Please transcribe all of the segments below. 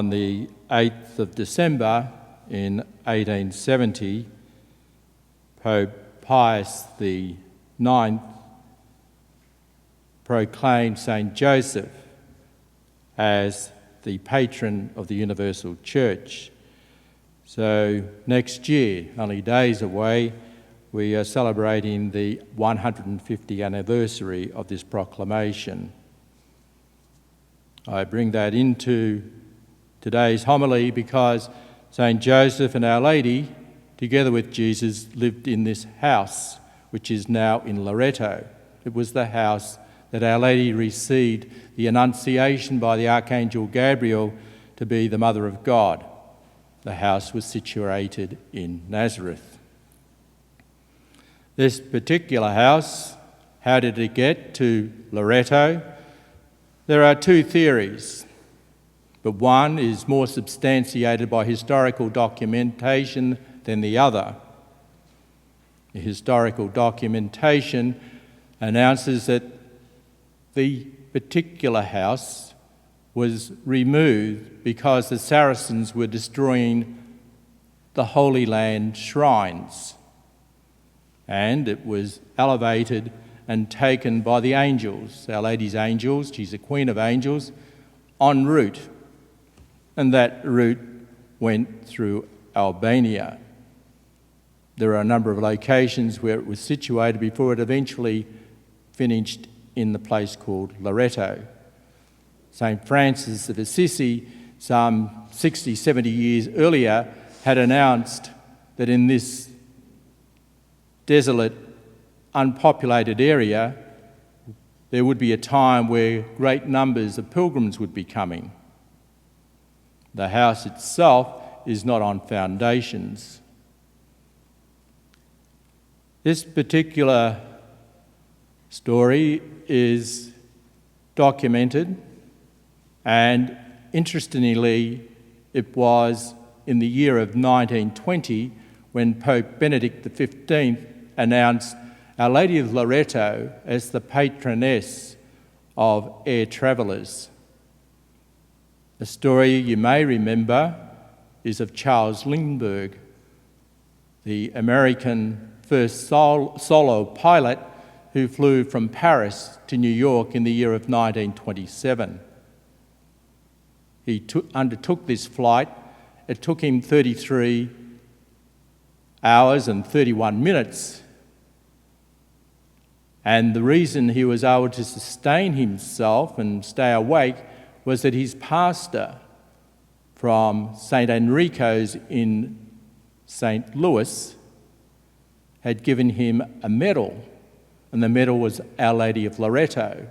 on the 8th of December in 1870, Pope Pius IX proclaimed St. Joseph as the patron of the Universal Church. So next year, only days away, we are celebrating the 150th anniversary of this proclamation. I bring that into today's homily because St. Joseph and Our Lady, together with Jesus, lived in this house, which is now in Loreto. It was the house that Our Lady received the Annunciation by the Archangel Gabriel to be the Mother of God. The house was situated in Nazareth. This particular house, how did it get to Loreto? There are two theories, but one is more substantiated by historical documentation than the other. The historical documentation announces that the particular house was removed because the Saracens were destroying the Holy Land shrines, and it was elevated and taken by the angels, Our Lady's angels, she's the Queen of Angels, en route, and that route went through Albania. There are a number of locations where it was situated before it eventually finished in the place called Loreto. St. Francis of Assisi, some 60, 70 years earlier, had announced that in this desolate, unpopulated area, there would be a time where great numbers of pilgrims would be coming. The house itself is not on foundations. This particular story is documented, and interestingly, it was in the year of 1920 when Pope Benedict XV announced Our Lady of Loreto as the patroness of air travellers. The story you may remember is of Charles Lindbergh, the American first solo pilot who flew from Paris to New York in the year of 1927. He undertook this flight. It took him 33 hours and 31 minutes. And the reason he was able to sustain himself and stay awake was that his pastor from St. Enrico's in St. Louis had given him a medal, and the medal was Our Lady of Loreto.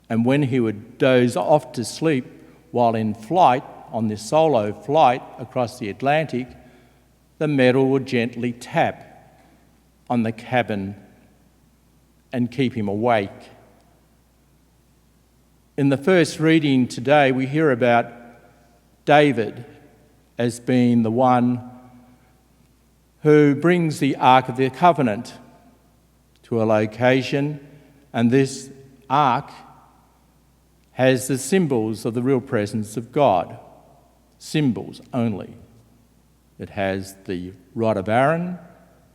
And when he would doze off to sleep while in flight, on this solo flight across the Atlantic, the medal would gently tap on the cabin and keep him awake. In the first reading today, we hear about David as being the one who brings the Ark of the Covenant to a location, and this Ark has the symbols of the real presence of God. Symbols only. It has the rod of Aaron,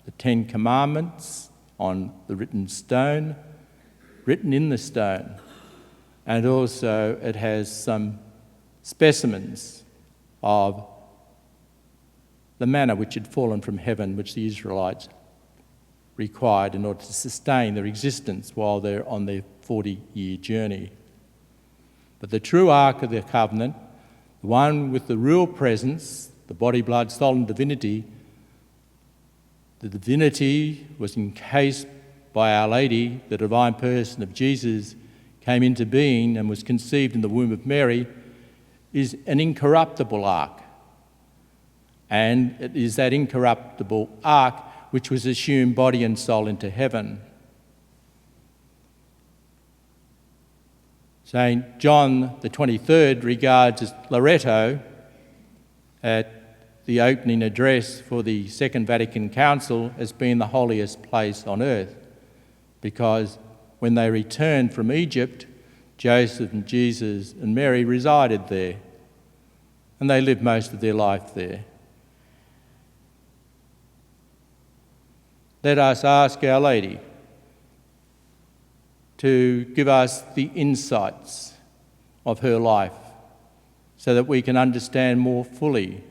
the 10 Commandments on the written stone, written in the stone, and also it has some specimens of the manna which had fallen from heaven, which the Israelites required in order to sustain their existence while they're on their 40-year journey. But the true Ark of the Covenant, the one with the real presence, the body, blood, soul and divinity, the divinity was encased by Our Lady, the divine person of Jesus came into being and was conceived in the womb of Mary, is an incorruptible ark. And it is that incorruptible ark which was assumed body and soul into heaven. St. John the 23rd regards Loreto at the opening address for the Second Vatican Council as being the holiest place on earth, because when they returned from Egypt, Joseph and Jesus and Mary resided there. and they live most of their life there. Let us ask Our Lady to give us the insights of her life so that we can understand more fully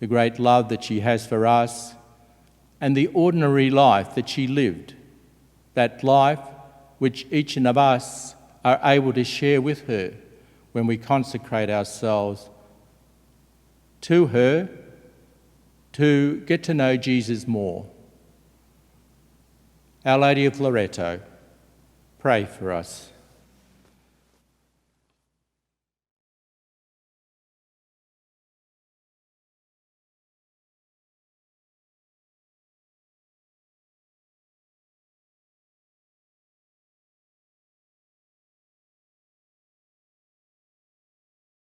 the great love that she has for us and the ordinary life that she lived, that life which each of us are able to share with her when we consecrate ourselves to her to get to know Jesus more. Our Lady of Loreto, pray for us.